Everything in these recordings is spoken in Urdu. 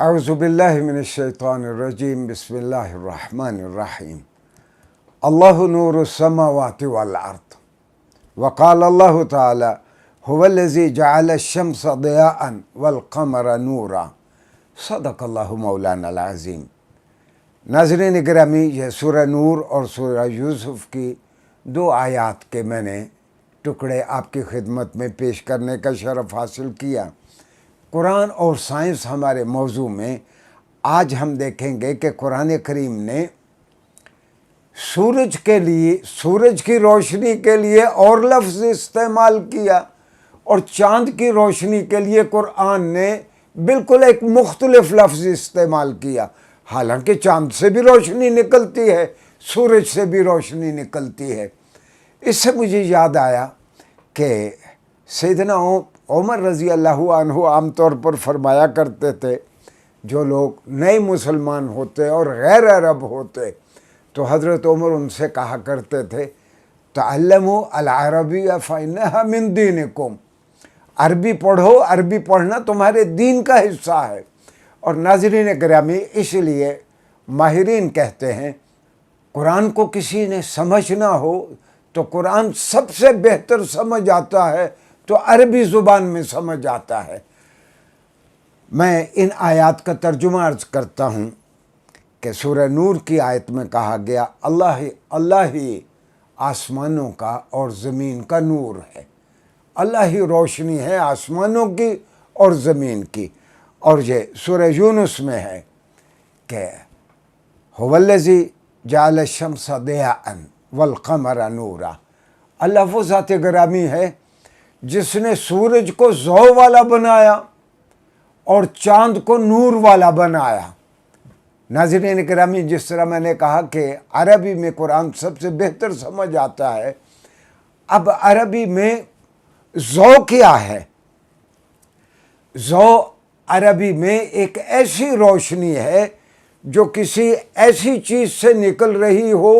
اعوذ باللہ من الشیطان الرجیم بسم اللہ الرحمن الرحیم اللہ نور السماوات والارض وقال اللہ تعالی هو الذی جعل الشمس ضیاء والقمر نورا صدق اللہ مولانا العظیم۔ ناظرین گرامی، یہ سورہ نور اور سورہ یوسف کی دو آیات کے میں نے ٹکڑے آپ کی خدمت میں پیش کرنے کا شرف حاصل کیا۔ قرآن اور سائنس ہمارے موضوع میں آج ہم دیکھیں گے کہ قرآن کریم نے سورج کی روشنی کے لیے اور لفظ استعمال کیا، اور چاند کی روشنی کے لیے قرآن نے بالکل ایک مختلف لفظ استعمال کیا۔ حالانکہ چاند سے بھی روشنی نکلتی ہے، سورج سے بھی روشنی نکلتی ہے۔ اس سے مجھے یاد آیا کہ سیدنا عمر رضی اللہ عنہ عام طور پر فرمایا کرتے تھے، جو لوگ نئے مسلمان ہوتے اور غیر عرب ہوتے تو حضرت عمر ان سے کہا کرتے تھے، تعلموا العربیہ فإنها من دینکم، عربی پڑھو، عربی پڑھنا تمہارے دین کا حصہ ہے۔ اور ناظرین گرامی، اس لیے ماہرین کہتے ہیں قرآن کو کسی نے سمجھنا ہو تو قرآن سب سے بہتر سمجھ آتا ہے تو عربی زبان میں سمجھ آتا ہے۔ میں ان آیات کا ترجمہ عرض کرتا ہوں کہ سورہ نور کی آیت میں کہا گیا، اللہ ہی آسمانوں کا اور زمین کا نور ہے۔ اللہ ہی روشنی ہے آسمانوں کی اور زمین کی۔ اور یہ سورہ یونس میں ہے کہ هو الذی جعل الشمس ضیاء والقمر نورا، اللہ وہ ذات گرامی ہے جس نے سورج کو ضوء والا بنایا اور چاند کو نور والا بنایا۔ ناظرین گرامی، جس طرح میں نے کہا کہ عربی میں قرآن سب سے بہتر سمجھ آتا ہے، اب عربی میں ضوء کیا ہے؟ ضوء عربی میں ایک ایسی روشنی ہے جو کسی ایسی چیز سے نکل رہی ہو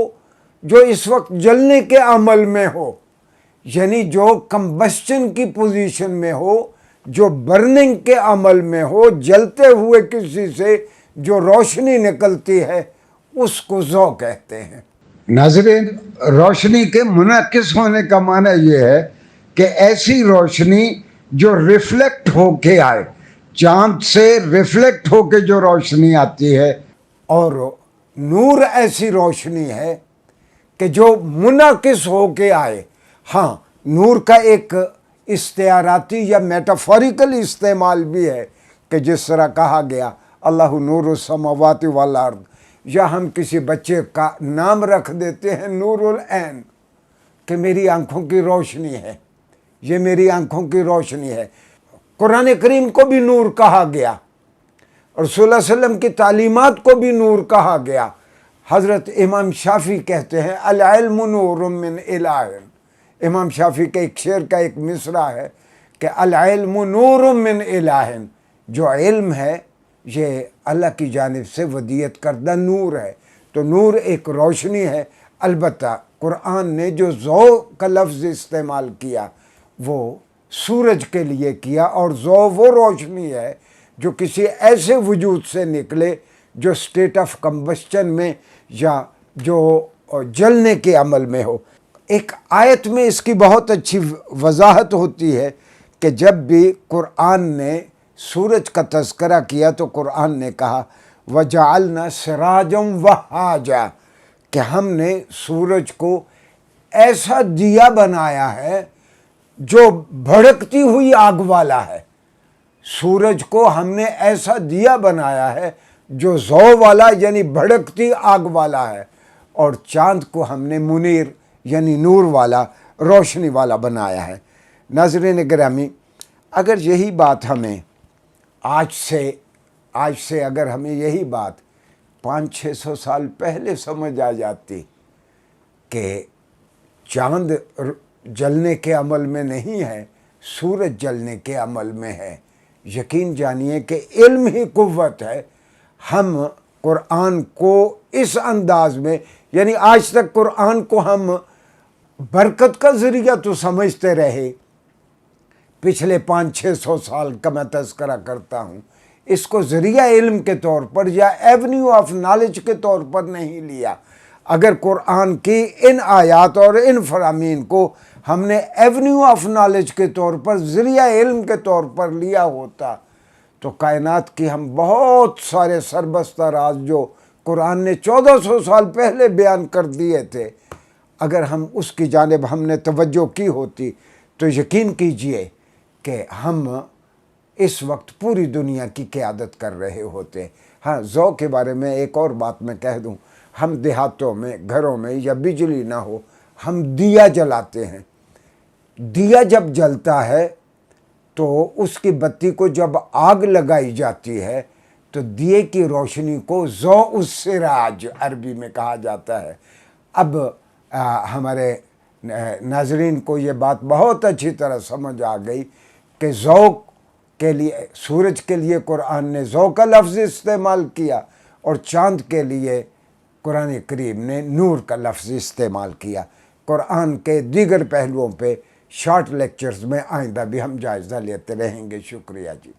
جو اس وقت جلنے کے عمل میں ہو، یعنی جو کمبسچن کی پوزیشن میں ہو، جو برننگ کے عمل میں ہو، جلتے ہوئے کسی سے جو روشنی نکلتی ہے اس کو ضوء کہتے ہیں۔ ناظرین، روشنی کے منعکس ہونے کا معنی یہ ہے کہ ایسی روشنی جو ریفلیکٹ ہو کے آئے، چاند سے ریفلیکٹ ہو کے جو روشنی آتی ہے، اور نور ایسی روشنی ہے کہ جو منعکس ہو کے آئے۔ ہاں، نور کا ایک استعاراتی یا میٹافوریکل استعمال بھی ہے کہ جس طرح کہا گیا اللہ نور السماوات والارض، یا ہم کسی بچے کا نام رکھ دیتے ہیں نور العین، کہ میری آنکھوں کی روشنی ہے، یہ میری آنکھوں کی روشنی ہے۔ قرآن کریم کو بھی نور کہا گیا، اور صلی اللہ علیہ وسلم کی تعلیمات کو بھی نور کہا گیا۔ حضرت امام شافعی کہتے ہیں العلم نور من الہ، امام شافعی کے ایک شعر کا ایک مصرع ہے کہ العلم نور من الہ، جو علم ہے یہ اللہ کی جانب سے ودیعت کردہ نور ہے۔ تو نور ایک روشنی ہے۔ البتہ قرآن نے جو ضوء کا لفظ استعمال کیا وہ سورج کے لیے کیا، اور ضوء وہ روشنی ہے جو کسی ایسے وجود سے نکلے جو اسٹیٹ آف کمبسچن میں یا جو جلنے کے عمل میں ہو۔ ایک آیت میں اس کی بہت اچھی وضاحت ہوتی ہے کہ جب بھی قرآن نے سورج کا تذکرہ کیا تو قرآن نے کہا وَجَعَلْنَا سِرَاجًا وَهَّاجًا، کہ ہم نے سورج کو ایسا دیا بنایا ہے جو بھڑکتی ہوئی آگ والا ہے۔ سورج کو ہم نے ایسا دیا بنایا ہے جو ضوء والا یعنی بھڑکتی آگ والا ہے، اور چاند کو ہم نے منیر یعنی نور والا، روشنی والا بنایا ہے۔ ناظرین گرامی، اگر یہی بات ہمیں آج سے اگر ہمیں یہی بات 500-600 سال پہلے سمجھ آ جاتی کہ چاند جلنے کے عمل میں نہیں ہے، سورج جلنے کے عمل میں ہے، یقین جانیے کہ علم ہی قوت ہے۔ ہم قرآن کو اس انداز میں، یعنی آج تک قرآن کو ہم برکت کا ذریعہ تو سمجھتے رہے، پچھلے 500-600 سال کا میں تذکرہ کرتا ہوں، اس کو ذریعہ علم کے طور پر یا ایونیو آف نالج کے طور پر نہیں لیا۔ اگر قرآن کی ان آیات اور ان فرامین کو ہم نے ایونیو آف نالج کے طور پر، ذریعہ علم کے طور پر لیا ہوتا تو کائنات کی ہم بہت سارے سربستہ راز جو قرآن نے 1400 سال پہلے بیان کر دیے تھے، اگر ہم اس کی جانب ہم نے توجہ کی ہوتی تو یقین کیجئے کہ ہم اس وقت پوری دنیا کی قیادت کر رہے ہوتے۔ ہاں، ذوق کے بارے میں ایک اور بات میں کہہ دوں، ہم دیہاتوں میں گھروں میں یا بجلی نہ ہو ہم دیا جلاتے ہیں۔ دیا جب جلتا ہے تو اس کی بتی کو جب آگ لگائی جاتی ہے تو دیے کی روشنی کو ضوء السراج عربی میں کہا جاتا ہے۔ اب ہمارے ناظرین کو یہ بات بہت اچھی طرح سمجھ آ گئی کہ ذوق کے لیے، سورج کے لیے قرآن نے ضوء کا لفظ استعمال کیا اور چاند کے لیے قرآن کریم نے نور کا لفظ استعمال کیا۔ قرآن کے دیگر پہلوؤں پہ شارٹ لیکچرز میں آئندہ بھی ہم جائزہ لیتے رہیں گے۔ شکریہ جی۔